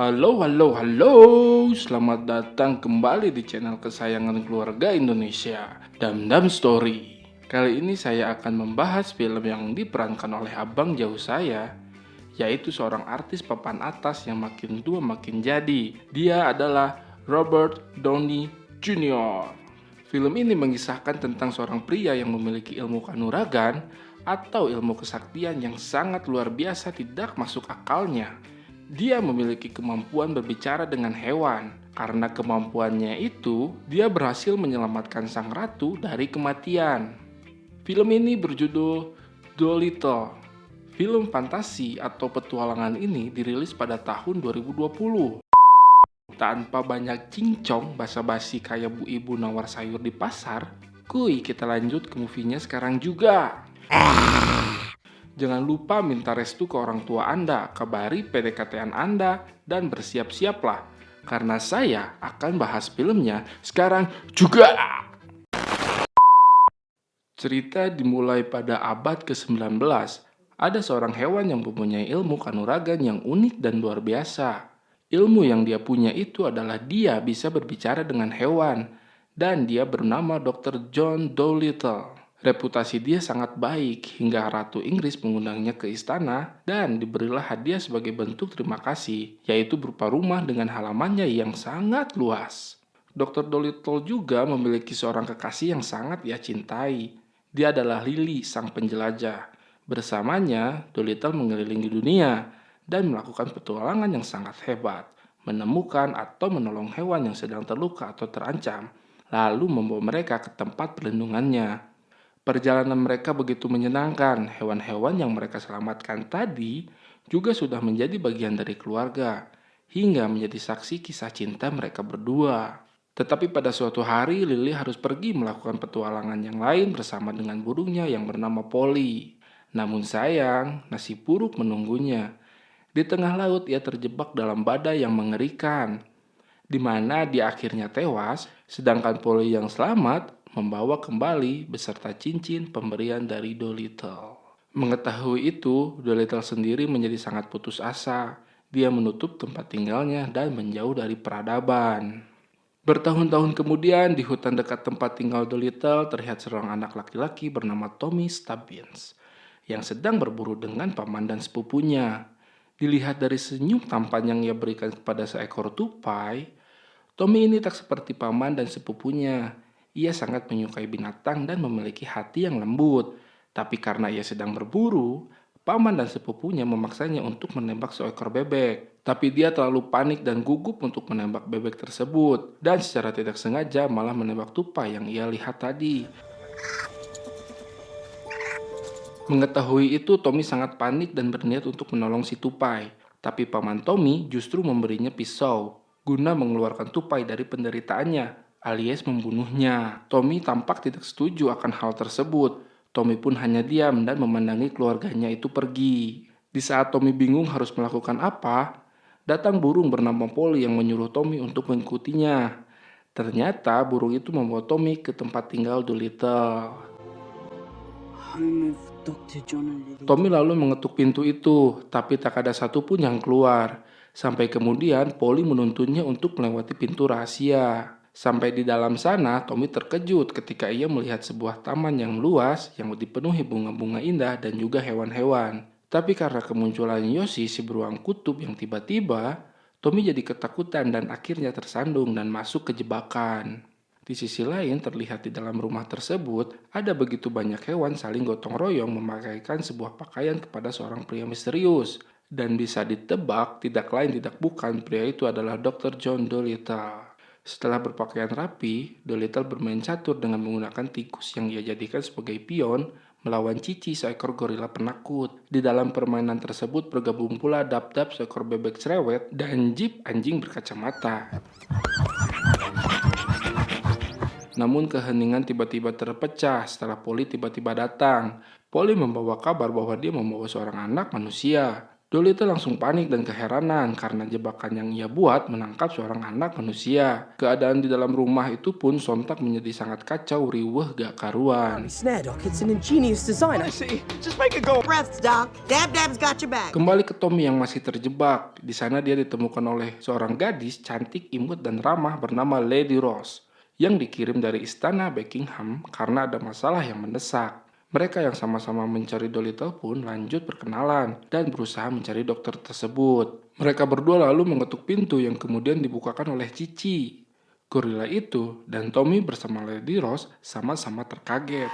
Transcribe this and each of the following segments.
Halo, halo, halo. Selamat datang kembali di channel kesayangan keluarga Indonesia, Damdam Story. Kali ini saya akan membahas film yang diperankan oleh abang jauh saya, yaitu seorang artis papan atas yang makin tua makin jadi. Dia adalah Robert Downey Jr. Film ini mengisahkan tentang seorang pria yang memiliki ilmu kanuragan atau ilmu kesaktian yang sangat luar biasa tidak masuk akalnya. Dia memiliki kemampuan berbicara dengan hewan. Karena kemampuannya itu, dia berhasil menyelamatkan sang ratu dari kematian. Film ini berjudul Dolittle. Film fantasi atau petualangan ini dirilis pada tahun 2020. Tanpa banyak cincong basa-basi kayak bu ibu nawar sayur di pasar, kuy kita lanjut ke movie-nya sekarang juga. Jangan lupa minta restu ke orang tua Anda, kabari PDKT-an Anda, dan bersiap-siaplah. Karena saya akan bahas filmnya sekarang juga. Cerita dimulai pada abad ke-19. Ada seorang hewan yang mempunyai ilmu kanuragan yang unik dan luar biasa. Ilmu yang dia punya itu adalah dia bisa berbicara dengan hewan. Dan dia bernama Dr. John Dolittle. Reputasi dia sangat baik hingga Ratu Inggris mengundangnya ke istana dan diberilah hadiah sebagai bentuk terima kasih, yaitu berupa rumah dengan halamannya yang sangat luas. Dr. Dolittle juga memiliki seorang kekasih yang sangat ia cintai. Dia adalah Lily, sang penjelajah. Bersamanya, Dolittle mengelilingi dunia dan melakukan petualangan yang sangat hebat, menemukan atau menolong hewan yang sedang terluka atau terancam, lalu membawa mereka ke tempat perlindungannya. Perjalanan mereka begitu menyenangkan. Hewan-hewan yang mereka selamatkan tadi juga sudah menjadi bagian dari keluarga, hingga menjadi saksi kisah cinta mereka berdua. Tetapi pada suatu hari, Lily harus pergi melakukan petualangan yang lain bersama dengan burungnya yang bernama Polly. Namun sayang, nasib buruk menunggunya. Di tengah laut, ia terjebak dalam badai yang mengerikan, di mana dia akhirnya tewas, sedangkan Polly yang selamat membawa kembali beserta cincin pemberian dari Dolittle. Mengetahui itu, Dolittle sendiri menjadi sangat putus asa. Dia menutup tempat tinggalnya dan menjauh dari peradaban. Bertahun-tahun kemudian, di hutan dekat tempat tinggal Dolittle terlihat seorang anak laki-laki bernama Tommy Stubbins yang sedang berburu dengan paman dan sepupunya. Dilihat dari senyum tampan yang ia berikan kepada seekor tupai, Tommy ini tak seperti paman dan sepupunya. Ia sangat menyukai binatang dan memiliki hati yang lembut. Tapi karena ia sedang berburu, paman dan sepupunya memaksanya untuk menembak seekor bebek. Tapi dia terlalu panik dan gugup untuk menembak bebek tersebut. Dan secara tidak sengaja malah menembak tupai yang ia lihat tadi. Mengetahui itu, Tommy sangat panik dan berniat untuk menolong si tupai. Tapi paman Tommy justru memberinya pisau guna mengeluarkan tupai dari penderitaannya, alias membunuhnya. Tommy tampak tidak setuju akan hal tersebut. Tommy pun hanya diam dan memandangi keluarganya itu pergi. Di saat Tommy bingung harus melakukan apa, datang burung bernama Polly yang menyuruh Tommy untuk mengikutinya. Ternyata burung itu membawa Tommy ke tempat tinggal Dolittle. Tommy lalu mengetuk pintu itu, tapi tak ada satupun yang keluar. Sampai kemudian Polly menuntunnya untuk melewati pintu rahasia. Sampai di dalam sana, Tommy terkejut ketika ia melihat sebuah taman yang luas yang dipenuhi bunga-bunga indah dan juga hewan-hewan. Tapi karena kemunculan Yoshi, si beruang kutub yang tiba-tiba, Tommy jadi ketakutan dan akhirnya tersandung dan masuk ke jebakan. Di sisi lain, terlihat di dalam rumah tersebut ada begitu banyak hewan saling gotong royong memakaikan sebuah pakaian kepada seorang pria misterius. Dan bisa ditebak, tidak lain tidak bukan pria itu adalah Dr. John Dolittle. Setelah berpakaian rapi, Dolittle bermain catur dengan menggunakan tikus yang ia jadikan sebagai pion melawan Cici, seekor gorila penakut. Di dalam permainan tersebut bergabung pula Dab-Dab, seekor bebek cerewet, dan Jip, anjing berkacamata. Namun keheningan tiba-tiba terpecah setelah Polly tiba-tiba datang. Polly membawa kabar bahwa dia membawa seorang anak manusia. Dolittle langsung panik dan keheranan karena jebakan yang ia buat menangkap seorang anak manusia. Keadaan di dalam rumah itu pun sontak menjadi sangat kacau, riweuh gak karuan. Snare, Doc. It's an ingenious design. See, just make it go. Breaths, Doc. Dab-Dab's got your back. Kembali ke Tommy yang masih terjebak. Di sana dia ditemukan oleh seorang gadis cantik, imut, dan ramah bernama Lady Rose yang dikirim dari istana Buckingham karena ada masalah yang mendesak. Mereka yang sama-sama mencari Dolittle pun lanjut berkenalan dan berusaha mencari dokter tersebut. Mereka berdua lalu mengetuk pintu yang kemudian dibukakan oleh Cici. Gorila itu dan Tommy bersama Lady Rose sama-sama terkaget.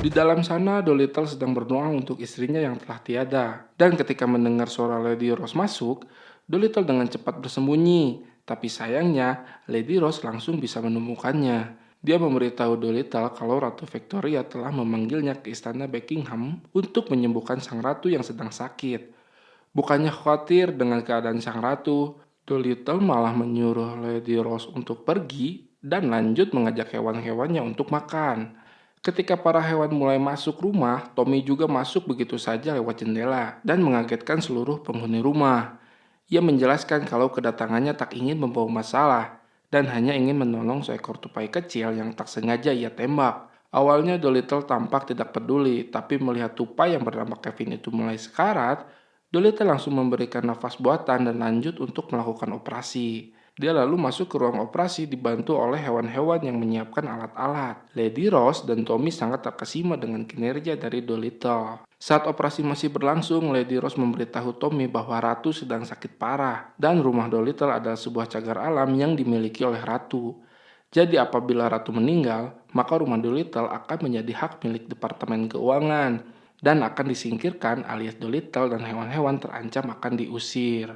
Di dalam sana, Dolittle sedang berdoa untuk istrinya yang telah tiada. Dan ketika mendengar suara Lady Rose masuk, Dolittle dengan cepat bersembunyi. Tapi sayangnya, Lady Rose langsung bisa menemukannya. Dia memberitahu Dolittle kalau Ratu Victoria telah memanggilnya ke istana Buckingham untuk menyembuhkan sang ratu yang sedang sakit. Bukannya khawatir dengan keadaan sang ratu, Dolittle malah menyuruh Lady Rose untuk pergi dan lanjut mengajak hewan-hewannya untuk makan. Ketika para hewan mulai masuk rumah, Tommy juga masuk begitu saja lewat jendela dan mengagetkan seluruh penghuni rumah. Ia menjelaskan kalau kedatangannya tak ingin membawa masalah dan hanya ingin menolong seekor tupai kecil yang tak sengaja ia tembak. Awalnya Dolittle tampak tidak peduli, tapi melihat tupai yang bernama Kevin itu mulai sekarat, Dolittle langsung memberikan nafas buatan dan lanjut untuk melakukan operasi. Dia lalu masuk ke ruang operasi dibantu oleh hewan-hewan yang menyiapkan alat-alat. Lady Rose dan Tommy sangat terkesima dengan kinerja dari Dolittle. Saat operasi masih berlangsung, Lady Rose memberitahu Tommy bahwa Ratu sedang sakit parah dan rumah Dolittle adalah sebuah cagar alam yang dimiliki oleh Ratu. Jadi apabila Ratu meninggal, maka rumah Dolittle akan menjadi hak milik Departemen Keuangan dan akan disingkirkan alias Dolittle dan hewan-hewan terancam akan diusir.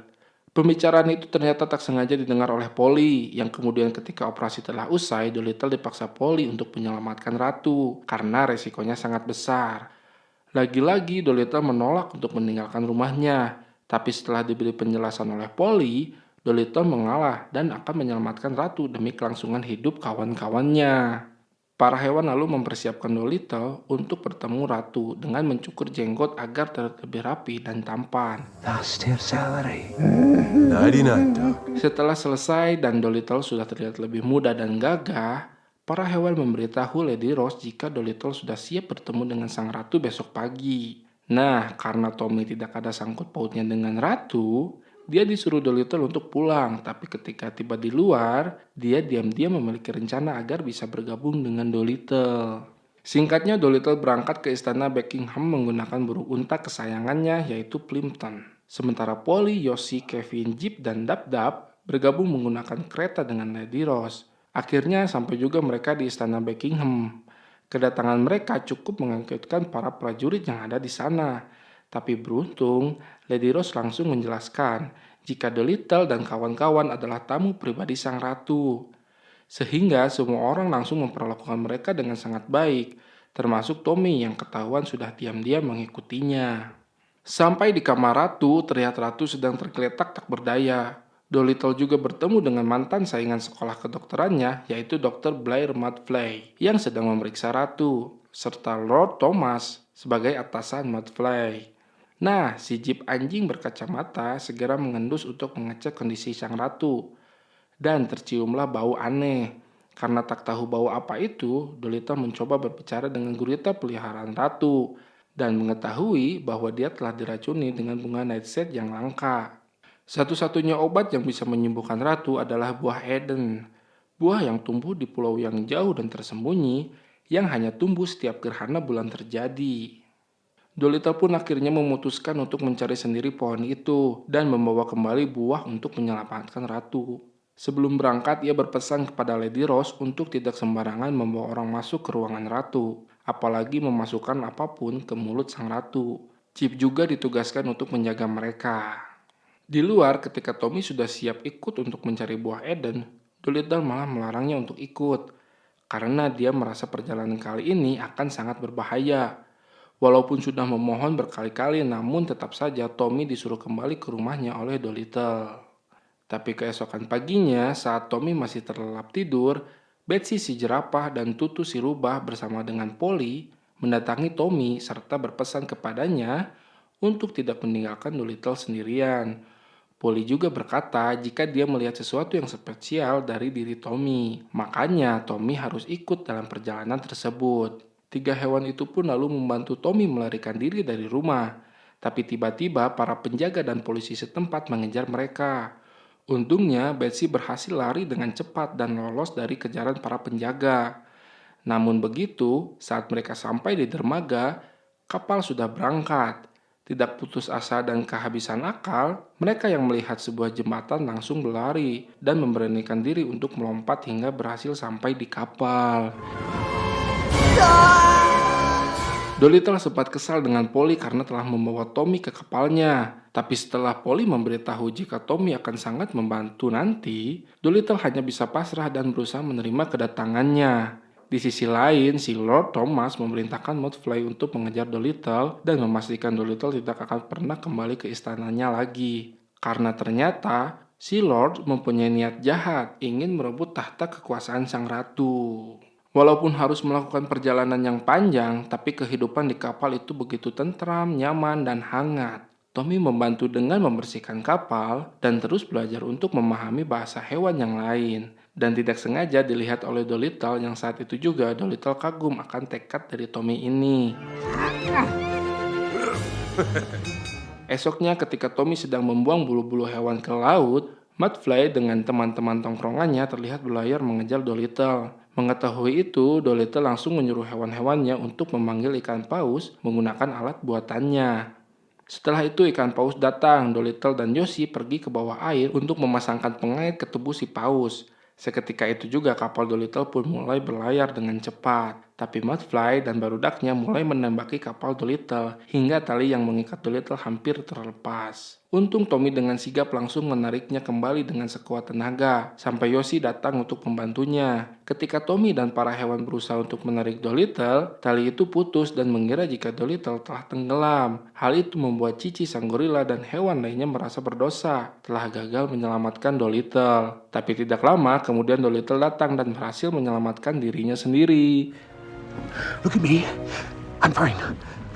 Pembicaraan itu ternyata tak sengaja didengar oleh Polly, yang kemudian ketika operasi telah usai, Dolittle dipaksa Polly untuk menyelamatkan Ratu, karena resikonya sangat besar. Lagi-lagi Dolittle menolak untuk meninggalkan rumahnya, tapi setelah diberi penjelasan oleh Polly, Dolittle mengalah dan akan menyelamatkan Ratu demi kelangsungan hidup kawan-kawannya. Para hewan lalu mempersiapkan Dolittle untuk bertemu Ratu dengan mencukur jenggot agar terlihat lebih rapi dan tampan. Nighty-night, Doc. Setelah selesai dan Dolittle sudah terlihat lebih muda dan gagah, para hewan memberitahu Lady Rose jika Dolittle sudah siap bertemu dengan sang ratu besok pagi. Nah, karena Tommy tidak ada sangkut pautnya dengan ratu, dia disuruh Dolittle untuk pulang, tapi ketika tiba di luar, dia diam-diam memiliki rencana agar bisa bergabung dengan Dolittle. Singkatnya, Dolittle berangkat ke istana Buckingham menggunakan burung unta kesayangannya yaitu Plimpton. Sementara Polly, Yoshi, Kevin, Jip, dan Dab-Dab bergabung menggunakan kereta dengan Lady Rose. Akhirnya sampai juga mereka di istana Buckingham. Kedatangan mereka cukup mengagetkan para prajurit yang ada di sana. Tapi beruntung, Lady Rose langsung menjelaskan jika Dolittle dan kawan-kawan adalah tamu pribadi sang ratu. Sehingga semua orang langsung memperlakukan mereka dengan sangat baik, termasuk Tommy yang ketahuan sudah diam-diam mengikutinya. Sampai di kamar ratu, terlihat ratu sedang tergeletak tak berdaya. Dolittle juga bertemu dengan mantan saingan sekolah kedokterannya, yaitu Dr. Blair Mudflay, yang sedang memeriksa ratu, serta Lord Thomas sebagai atasan Mudflay. Nah, si Jip anjing berkacamata segera mengendus untuk mengecek kondisi sang ratu. Dan terciumlah bau aneh. Karena tak tahu bau apa itu, Dolittle mencoba berbicara dengan gurita peliharaan ratu dan mengetahui bahwa dia telah diracuni dengan bunga nightshade yang langka. Satu-satunya obat yang bisa menyembuhkan ratu adalah buah Eden. Buah yang tumbuh di pulau yang jauh dan tersembunyi yang hanya tumbuh setiap gerhana bulan terjadi. Dolittle pun akhirnya memutuskan untuk mencari sendiri pohon itu dan membawa kembali buah untuk menyelamatkan ratu. Sebelum berangkat, ia berpesan kepada Lady Rose untuk tidak sembarangan membawa orang masuk ke ruangan ratu, apalagi memasukkan apapun ke mulut sang ratu. Chip juga ditugaskan untuk menjaga mereka. Di luar, ketika Tommy sudah siap ikut untuk mencari buah Eden, Dolittle malah melarangnya untuk ikut, karena dia merasa perjalanan kali ini akan sangat berbahaya. Walaupun sudah memohon berkali-kali, namun tetap saja Tommy disuruh kembali ke rumahnya oleh Dolittle. Tapi keesokan paginya, saat Tommy masih terlelap tidur, Betsy si jerapah dan Tutu si rubah bersama dengan Polly mendatangi Tommy serta berpesan kepadanya untuk tidak meninggalkan Dolittle sendirian. Polly juga berkata jika dia melihat sesuatu yang spesial dari diri Tommy. Makanya Tommy harus ikut dalam perjalanan tersebut. 3 hewan itu pun lalu membantu Tommy melarikan diri dari rumah. Tapi tiba-tiba para penjaga dan polisi setempat mengejar mereka. Untungnya Betsy berhasil lari dengan cepat dan lolos dari kejaran para penjaga. Namun begitu, saat mereka sampai di dermaga, kapal sudah berangkat. Tidak putus asa dan kehabisan akal, mereka yang melihat sebuah jembatan langsung berlari dan memberanikan diri untuk melompat hingga berhasil sampai di kapal. Dolittle sempat kesal dengan Polly karena telah membawa Tommy ke kapalnya. Tapi setelah Polly memberitahu jika Tommy akan sangat membantu nanti, Dolittle hanya bisa pasrah dan berusaha menerima kedatangannya. Di sisi lain, si Lord Thomas memerintahkan Mudfly untuk mengejar Dolittle dan memastikan Dolittle tidak akan pernah kembali ke istananya lagi. Karena ternyata, si Lord mempunyai niat jahat ingin merebut tahta kekuasaan sang ratu. Walaupun harus melakukan perjalanan yang panjang, tapi kehidupan di kapal itu begitu tentram, nyaman, dan hangat. Tommy membantu dengan membersihkan kapal dan terus belajar untuk memahami bahasa hewan yang lain. Dan tidak sengaja dilihat oleh Dolittle yang saat itu juga Dolittle kagum akan tekad dari Tommy ini. Esoknya ketika Tommy sedang membuang bulu-bulu hewan ke laut, Mudfly dengan teman-teman tongkrongannya terlihat berlayar mengejar Dolittle. Mengetahui itu, Dolittle langsung menyuruh hewan-hewannya untuk memanggil ikan paus menggunakan alat buatannya. Setelah itu ikan paus datang, Dolittle dan Yoshi pergi ke bawah air untuk memasangkan pengait ke tubuh si paus. Seketika itu juga kapal Dolittle pun mulai berlayar dengan cepat. Tapi Mudfly dan barudaknya mulai menembaki kapal Dolittle hingga tali yang mengikat Dolittle hampir terlepas. Untung Tommy dengan sigap langsung menariknya kembali dengan sekuat tenaga sampai Yoshi datang untuk membantunya. Ketika Tommy dan para hewan berusaha untuk menarik Dolittle, tali itu putus dan mengira jika Dolittle telah tenggelam. Hal itu membuat Cici sang gorila dan hewan lainnya merasa berdosa telah gagal menyelamatkan Dolittle. Tapi tidak lama kemudian Dolittle datang dan berhasil menyelamatkan dirinya sendiri. Look at me. I'm fine.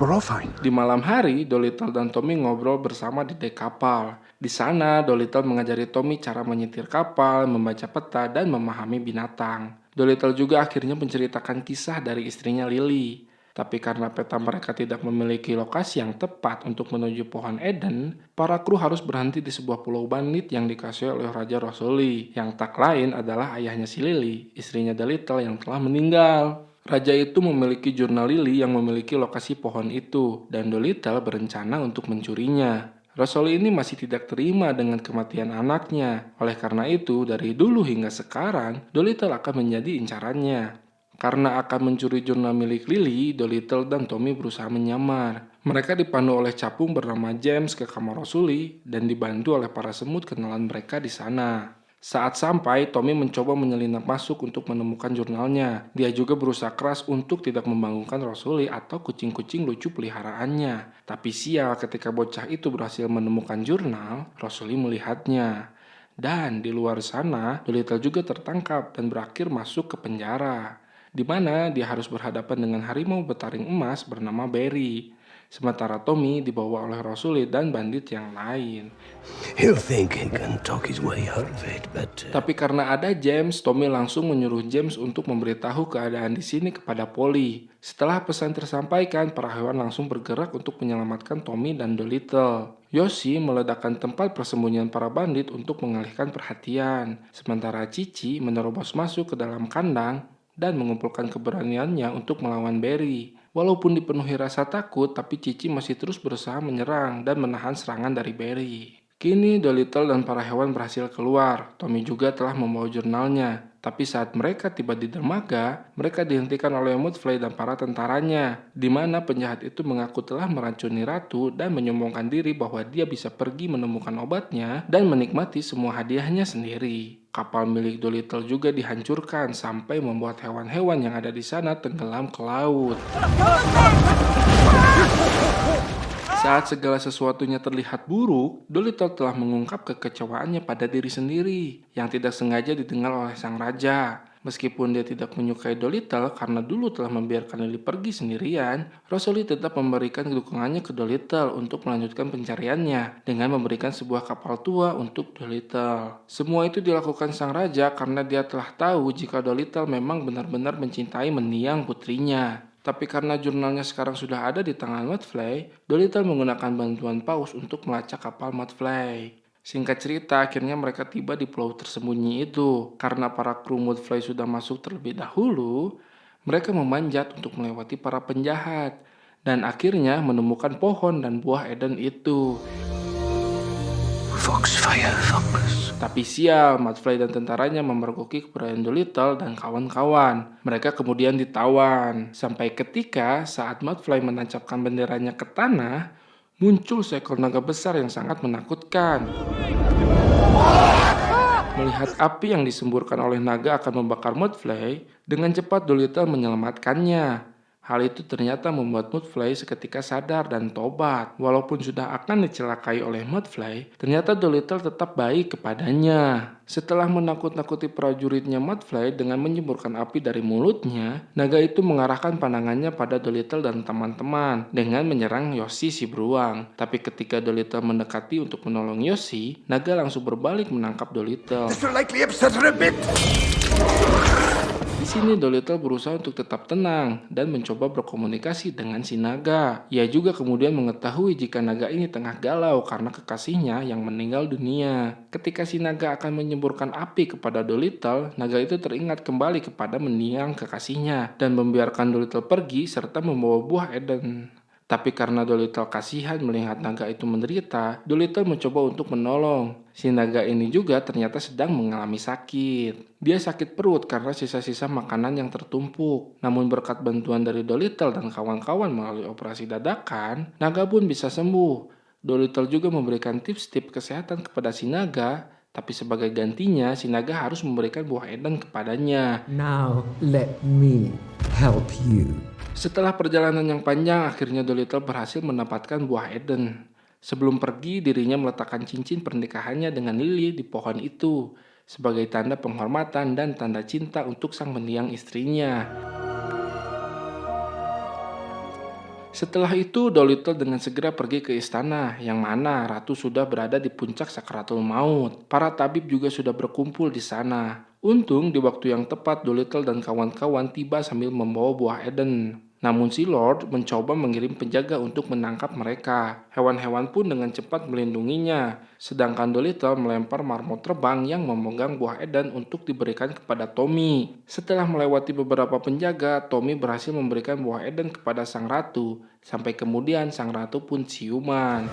We're all fine. Di malam hari, Dolittle dan Tommy ngobrol bersama di dek kapal. Di sana, Dolittle mengajari Tommy cara menyetir kapal, membaca peta, dan memahami binatang. Dolittle juga akhirnya menceritakan kisah dari istrinya Lily. Tapi karena peta mereka tidak memiliki lokasi yang tepat untuk menuju pohon Eden, para kru harus berhenti di sebuah pulau bandit yang dikasih oleh Raja Rosoli, yang tak lain adalah ayahnya si Lily, istrinya Dolittle yang telah meninggal. Raja itu memiliki jurnal Lily yang memiliki lokasi pohon itu, dan Dolittle berencana untuk mencurinya. Rosoli ini masih tidak terima dengan kematian anaknya. Oleh karena itu, dari dulu hingga sekarang, Dolittle akan menjadi incarannya. Karena akan mencuri jurnal milik Lily, Dolittle dan Tommy berusaha menyamar. Mereka dipandu oleh capung bernama James ke kamar Rosoli dan dibantu oleh para semut kenalan mereka di sana. Saat sampai, Tommy mencoba menyelinap masuk untuk menemukan jurnalnya. Dia juga berusaha keras untuk tidak membangunkan Rosoli atau kucing-kucing lucu peliharaannya. Tapi sial ketika bocah itu berhasil menemukan jurnal, Rosoli melihatnya. Dan di luar sana, Dolittle juga tertangkap dan berakhir masuk ke penjara, di mana dia harus berhadapan dengan harimau bertaring emas bernama Barry. Sementara Tommy dibawa oleh Rosoli dan bandit yang lain. He'll think he can talk his way out of it, but... Tapi karena ada James, Tommy langsung menyuruh James untuk memberitahu keadaan di sini kepada Polly. Setelah pesan tersampaikan, para hewan langsung bergerak untuk menyelamatkan Tommy dan Dolittle. Yoshi meledakkan tempat persembunyian para bandit untuk mengalihkan perhatian. Sementara Cici menerobos masuk ke dalam kandang dan mengumpulkan keberaniannya untuk melawan Barry. Walaupun dipenuhi rasa takut, tapi Cici masih terus berusaha menyerang dan menahan serangan dari Barry. Kini Dolittle dan para hewan berhasil keluar. Tommy juga telah membawa jurnalnya. Tapi saat mereka tiba di dermaga, mereka dihentikan oleh Mudfly dan para tentaranya, di mana penjahat itu mengaku telah meracuni ratu dan menyombongkan diri bahwa dia bisa pergi menemukan obatnya dan menikmati semua hadiahnya sendiri. Kapal milik Dolittle juga dihancurkan sampai membuat hewan-hewan yang ada di sana tenggelam ke laut. Saat segala sesuatunya terlihat buruk, Dolittle telah mengungkap kekecewaannya pada diri sendiri yang tidak sengaja didengar oleh sang raja. Meskipun dia tidak menyukai Dolittle karena dulu telah membiarkan Lily pergi sendirian, Rosalie tetap memberikan dukungannya ke Dolittle untuk melanjutkan pencariannya dengan memberikan sebuah kapal tua untuk Dolittle. Semua itu dilakukan sang raja karena dia telah tahu jika Dolittle memang benar-benar mencintai mendiang putrinya. Tapi karena jurnalnya sekarang sudah ada di tangan Malfoy, Dolittle menggunakan bantuan Paus untuk melacak kapal Malfoy. Singkat cerita, akhirnya mereka tiba di pulau tersembunyi itu. Karena para kru Malfoy sudah masuk terlebih dahulu, mereka memanjat untuk melewati para penjahat. Dan akhirnya menemukan pohon dan buah Eden itu. Foxfire Fox. Tapi sial, Malfoy dan tentaranya memergoki keberadaan Dolittle dan kawan-kawan. Mereka kemudian ditawan. Sampai ketika saat Malfoy menancapkan benderanya ke tanah, muncul seekor naga besar yang sangat menakutkan. Melihat api yang disemburkan oleh naga akan membakar Malfoy, dengan cepat Dolittle menyelamatkannya. Hal itu ternyata membuat Malfoy seketika sadar dan tobat. Walaupun sudah akan dicelakai oleh Malfoy, ternyata Dolittle tetap baik kepadanya. Setelah menakut-nakuti prajuritnya Malfoy dengan menyemburkan api dari mulutnya, naga itu mengarahkan pandangannya pada Dolittle dan teman-teman dengan menyerang Yoshi si beruang. Tapi ketika Dolittle mendekati untuk menolong Yoshi, naga langsung berbalik menangkap Dolittle. This will likely upset her a bit. Di sini Dolittle berusaha untuk tetap tenang dan mencoba berkomunikasi dengan si naga. Ia juga kemudian mengetahui jika naga ini tengah galau karena kekasihnya yang meninggal dunia. Ketika si naga akan menyemburkan api kepada Dolittle, naga itu teringat kembali kepada mendiang kekasihnya dan membiarkan Dolittle pergi serta membawa buah Eden. Tapi karena Dolittle kasihan melihat naga itu menderita, Dolittle mencoba untuk menolong. Si naga ini juga ternyata sedang mengalami sakit. Dia sakit perut karena sisa-sisa makanan yang tertumpuk. Namun berkat bantuan dari Dolittle dan kawan-kawan melalui operasi dadakan, naga pun bisa sembuh. Dolittle juga memberikan tips-tips kesehatan kepada si naga, tapi sebagai gantinya si naga harus memberikan buah Eden kepadanya. Now let me help you. Setelah perjalanan yang panjang, akhirnya Dolittle berhasil mendapatkan buah Eden. Sebelum pergi, dirinya meletakkan cincin pernikahannya dengan Lily di pohon itu, sebagai tanda penghormatan dan tanda cinta untuk sang mendiang istrinya. Setelah itu, Dolittle dengan segera pergi ke istana, yang mana Ratu sudah berada di puncak Sakratul Maut. Para tabib juga sudah berkumpul di sana. Untung, di waktu yang tepat, Dolittle dan kawan-kawan tiba sambil membawa buah Eden. Namun si Lord mencoba mengirim penjaga untuk menangkap mereka. Hewan-hewan pun dengan cepat melindunginya. Sedangkan Dolittle melempar marmut terbang yang memegang buah Eden untuk diberikan kepada Tommy. Setelah melewati beberapa penjaga, Tommy berhasil memberikan buah Eden kepada sang ratu. Sampai kemudian sang ratu pun siuman.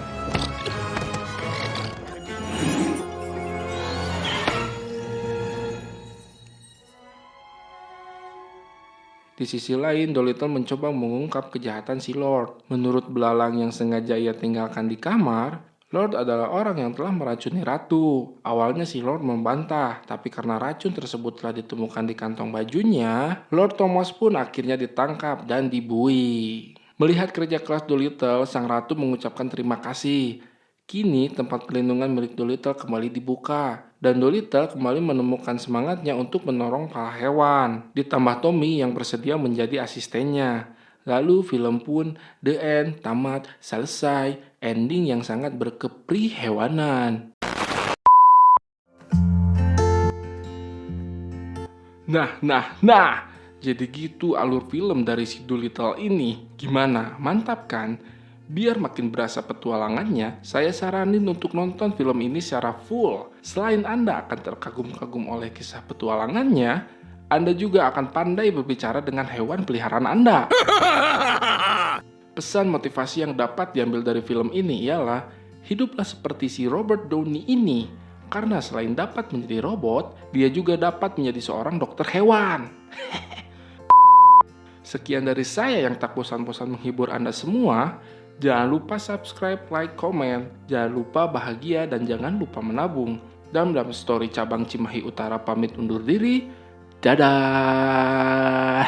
Di sisi lain, Dolittle mencoba mengungkap kejahatan si Lord. Menurut belalang yang sengaja ia tinggalkan di kamar, Lord adalah orang yang telah meracuni ratu. Awalnya si Lord membantah, tapi karena racun tersebut telah ditemukan di kantong bajunya, Lord Thomas pun akhirnya ditangkap dan dibui. Melihat kerja keras Dolittle, sang ratu mengucapkan terima kasih. Kini tempat pelindungan milik Dolittle kembali dibuka, dan Dolittle kembali menemukan semangatnya untuk menolong para hewan. Ditambah Tommy yang bersedia menjadi asistennya. Lalu film pun the end, tamat, selesai, ending yang sangat berkeprihewanan. Nah, jadi gitu alur film dari si Dolittle ini. Gimana? Mantap kan? Biar makin berasa petualangannya, saya saranin untuk nonton film ini secara full. Selain Anda akan terkagum-kagum oleh kisah petualangannya, Anda juga akan pandai berbicara dengan hewan peliharaan Anda. Pesan motivasi yang dapat diambil dari film ini ialah, hiduplah seperti si Robert Downey ini. Karena selain dapat menjadi robot, dia juga dapat menjadi seorang dokter hewan. Sekian dari saya yang tak bosan-bosan menghibur Anda semua. Jangan lupa subscribe, like, komen. Jangan lupa bahagia dan jangan lupa menabung. Dalam Story Cabang Cimahi Utara pamit undur diri. Dadah.